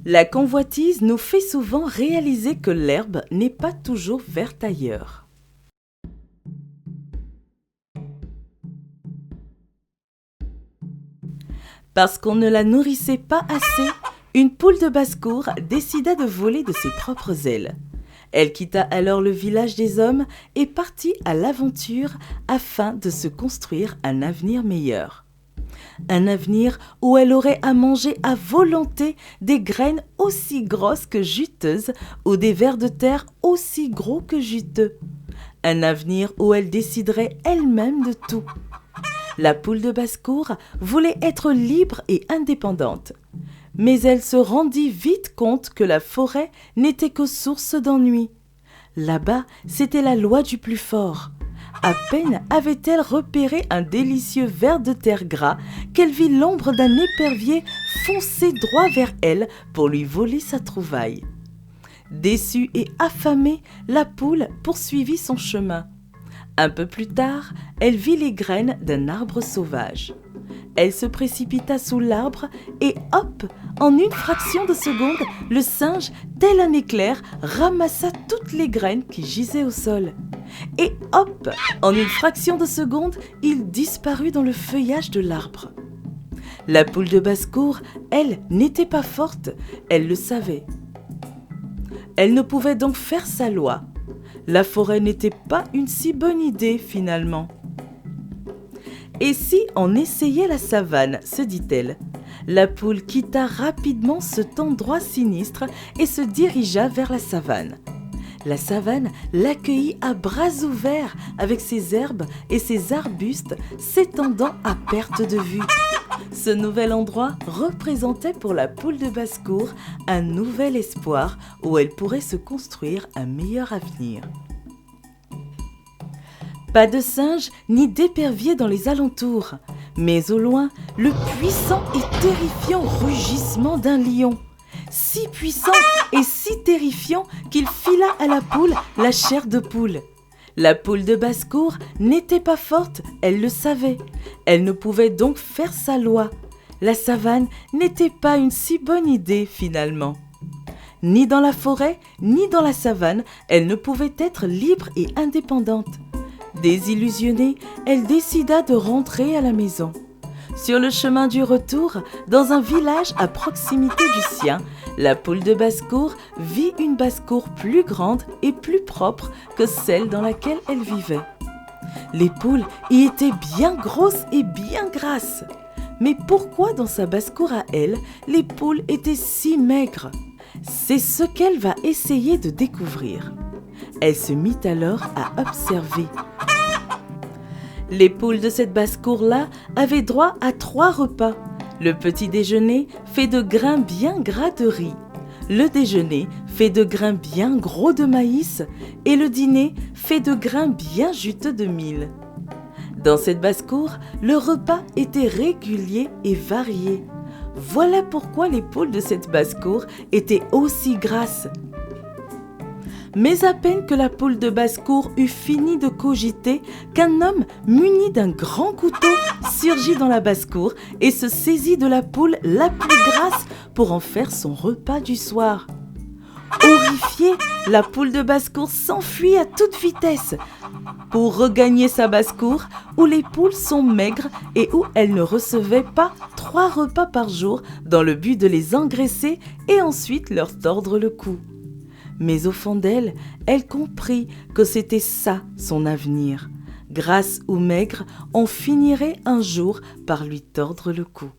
La convoitise nous fait souvent réaliser que l'herbe n'est pas toujours verte ailleurs. Parce qu'on ne la nourrissait pas assez, une poule de basse-cour décida de voler de ses propres ailes. Elle quitta alors le village des hommes et partit à l'aventure afin de se construire un avenir meilleur. Un avenir où elle aurait à manger à volonté des graines aussi grosses que juteuses ou des vers de terre aussi gros que juteux. Un avenir où elle déciderait elle-même de tout. La poule de basse-cour voulait être libre et indépendante. Mais elle se rendit vite compte que la forêt n'était que source d'ennui. Là-bas, c'était la loi du plus fort. À peine avait-elle repéré un délicieux ver de terre gras qu'elle vit l'ombre d'un épervier foncer droit vers elle pour lui voler sa trouvaille. Déçue et affamée, la poule poursuivit son chemin. Un peu plus tard, elle vit les graines d'un arbre sauvage. Elle se précipita sous l'arbre et hop, en une fraction de seconde, le singe, tel un éclair, ramassa toutes les graines qui gisaient au sol. Et hop, en une fraction de seconde, il disparut dans le feuillage de l'arbre. La poule de basse-cour, elle, n'était pas forte, elle le savait. Elle ne pouvait donc faire sa loi. La forêt n'était pas une si bonne idée finalement. Et si on essayait la savane, se dit-elle. La poule quitta rapidement cet endroit sinistre et se dirigea vers la savane. La savane l'accueillit à bras ouverts avec ses herbes et ses arbustes s'étendant à perte de vue. Ce nouvel endroit représentait pour la poule de basse-cour un nouvel espoir où elle pourrait se construire un meilleur avenir. Pas de singe ni d'épervier dans les alentours, mais au loin, le puissant et terrifiant rugissement d'un lion. Si puissant et si terrifiant qu'il fila à la poule la chair de poule. La poule de basse-cour n'était pas forte, elle le savait. Elle ne pouvait donc faire sa loi. La savane n'était pas une si bonne idée finalement. Ni dans la forêt, ni dans la savane, elle ne pouvait être libre et indépendante. Désillusionnée, elle décida de rentrer à la maison. Sur le chemin du retour, dans un village à proximité du sien, la poule de basse-cour vit une basse-cour plus grande et plus propre que celle dans laquelle elle vivait. Les poules y étaient bien grosses et bien grasses. Mais pourquoi dans sa basse-cour à elle, les poules étaient si maigres ? C'est ce qu'elle va essayer de découvrir. Elle se mit alors à observer. Les poules de cette basse-cour-là avaient droit à 3 repas. Le petit déjeuner fait de grains bien gras de riz. Le déjeuner fait de grains bien gros de maïs. Et le dîner fait de grains bien juteux de mil. Dans cette basse-cour, le repas était régulier et varié. Voilà pourquoi les poules de cette basse-cour étaient aussi grasses. Mais à peine que la poule de basse-cour eut fini de cogiter, qu'un homme muni d'un grand couteau surgit dans la basse-cour et se saisit de la poule la plus grasse pour en faire son repas du soir. Horrifiée, la poule de basse-cour s'enfuit à toute vitesse pour regagner sa basse-cour où les poules sont maigres et où elles ne recevaient pas 3 repas par jour dans le but de les engraisser et ensuite leur tordre le cou. Mais au fond d'elle, elle comprit que c'était ça son avenir. Grasse ou maigre, on finirait un jour par lui tordre le cou.